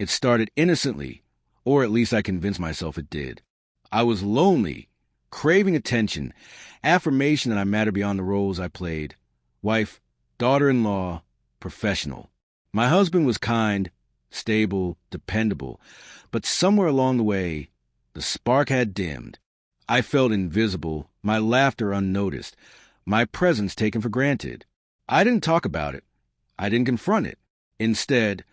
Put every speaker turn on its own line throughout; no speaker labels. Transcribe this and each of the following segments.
It started innocently, or at least I convinced myself it did. I was lonely, craving attention, affirmation that I mattered beyond the roles I played. Wife, daughter-in-law, professional. My husband was kind, stable, dependable, but somewhere along the way, the spark had dimmed. I felt invisible, my laughter unnoticed, my presence taken for granted. I didn't talk about it. I didn't confront it. Instead,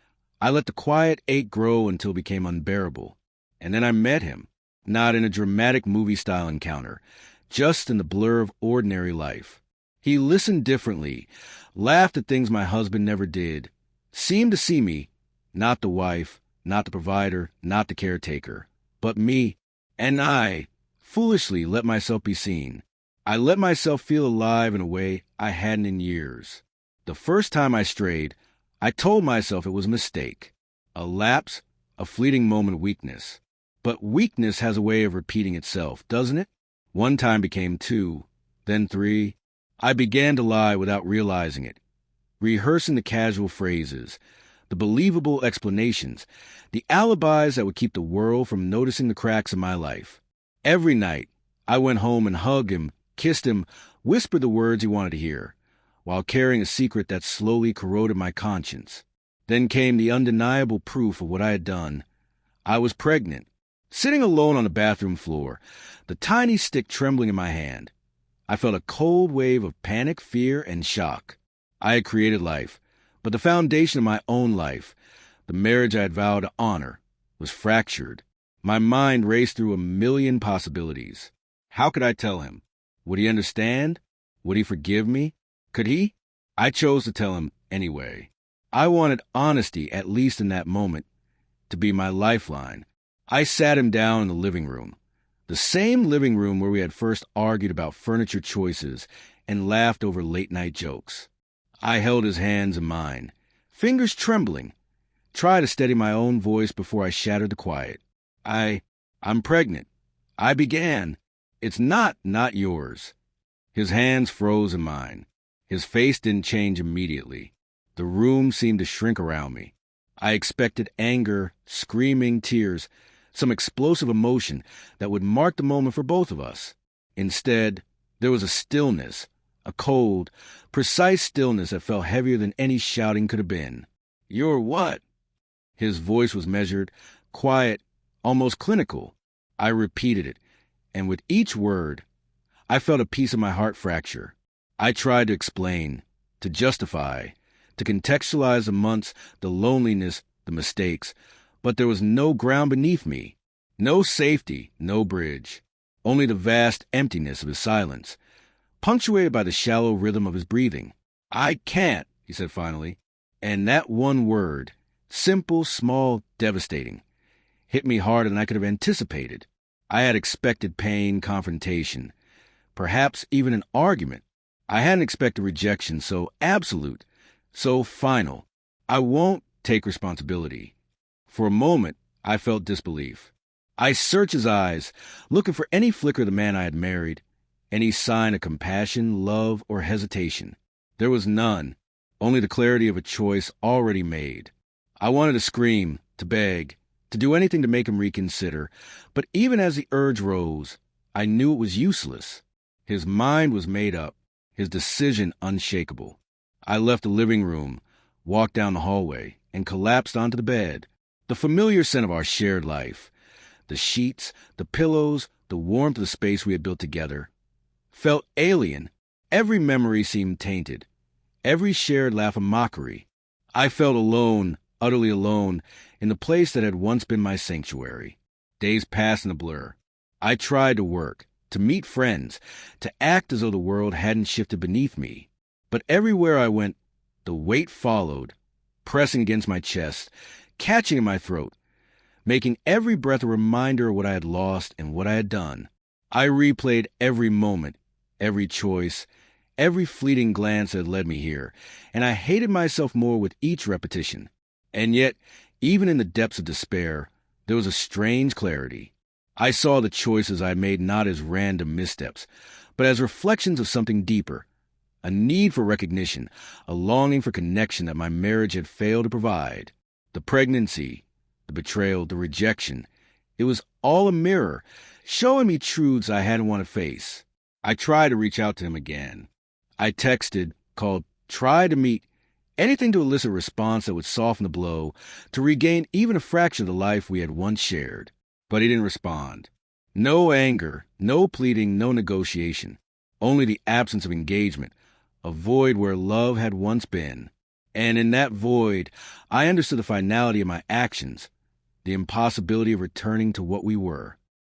I let the quiet ache grow until it became unbearable. And then I met him, not in a dramatic movie-style encounter, just in the blur of ordinary life. He listened differently, laughed at things my husband never did, seemed to see me, not the wife, not the provider, not the caretaker, but me, and I foolishly let myself be seen. I let myself feel alive in a way I hadn't in years. The first time I strayed, I told myself it was a mistake, a lapse, a fleeting moment of weakness. But weakness has a way of repeating itself, doesn't it? One time became two, then three. I began to lie without realizing it, rehearsing the casual phrases, the believable explanations, the alibis that would keep the world from noticing the cracks in my life. Every night, I went home and hugged him, kissed him, whispered the words he wanted to hear, while carrying a secret that slowly corroded my conscience. Then came the undeniable proof of what I had done. I was pregnant, sitting alone on the bathroom floor, the tiny stick trembling in my hand. I felt a cold wave of panic, fear, and shock. I had created life, but the foundation of my own life, the marriage I had vowed to honor, was fractured. My mind raced through a million possibilities. How could I tell him? Would he understand? Would he forgive me? Could he? I chose to tell him anyway. I wanted honesty, at least in that moment, to be my lifeline. I sat him down in the living room, the same living room where we had first argued about furniture choices and laughed over late-night jokes. I held his hands in mine, fingers trembling, tried to steady my own voice before I shattered the quiet. I'm pregnant. I began. It's not yours. His hands froze in mine. His face didn't change immediately. The room seemed to shrink around me. I expected anger, screaming, tears, some explosive emotion that would mark the moment for both of us. Instead, there was a stillness, a cold, precise stillness that felt heavier than any shouting could have been. "You're what?" His voice was measured, quiet, almost clinical. I repeated it, and with each word, I felt a piece of my heart fracture. I tried to explain, to justify, to contextualize the months, the loneliness, the mistakes, but there was no ground beneath me, no safety, no bridge, only the vast emptiness of his silence, punctuated by the shallow rhythm of his breathing. "I can't," he said finally, and that one word, simple, small, devastating, hit me harder than I could have anticipated. I had expected pain, confrontation, perhaps even an argument. I hadn't expected rejection so absolute, so final. "I won't take responsibility." For a moment, I felt disbelief. I searched his eyes, looking for any flicker of the man I had married, any sign of compassion, love, or hesitation. There was none, only the clarity of a choice already made. I wanted to scream, to beg, to do anything to make him reconsider, but even as the urge rose, I knew it was useless. His mind was made up, his decision unshakable. I left the living room, walked down the hallway, and collapsed onto the bed. The familiar scent of our shared life, the sheets, the pillows, the warmth of the space we had built together, felt alien. Every memory seemed tainted, every shared laugh a mockery. I felt alone, utterly alone, in the place that had once been my sanctuary. Days passed in a blur. I tried to work, to meet friends, to act as though the world hadn't shifted beneath me. But everywhere I went, the weight followed, pressing against my chest, catching in my throat, making every breath a reminder of what I had lost and what I had done. I replayed every moment, every choice, every fleeting glance that had led me here, and I hated myself more with each repetition. And yet, even in the depths of despair, there was a strange clarity. I saw the choices I made not as random missteps, but as reflections of something deeper, a need for recognition, a longing for connection that my marriage had failed to provide. The pregnancy, the betrayal, the rejection. It was all a mirror, showing me truths I hadn't want to face. I tried to reach out to him again. I texted, called, tried to meet, anything to elicit a response that would soften the blow, to regain even a fraction of the life we had once shared. But he didn't respond. No anger, no pleading, no negotiation. Only the absence of engagement, a void where love had once been. And in that void, I understood the finality of my actions, the impossibility of returning to what we were.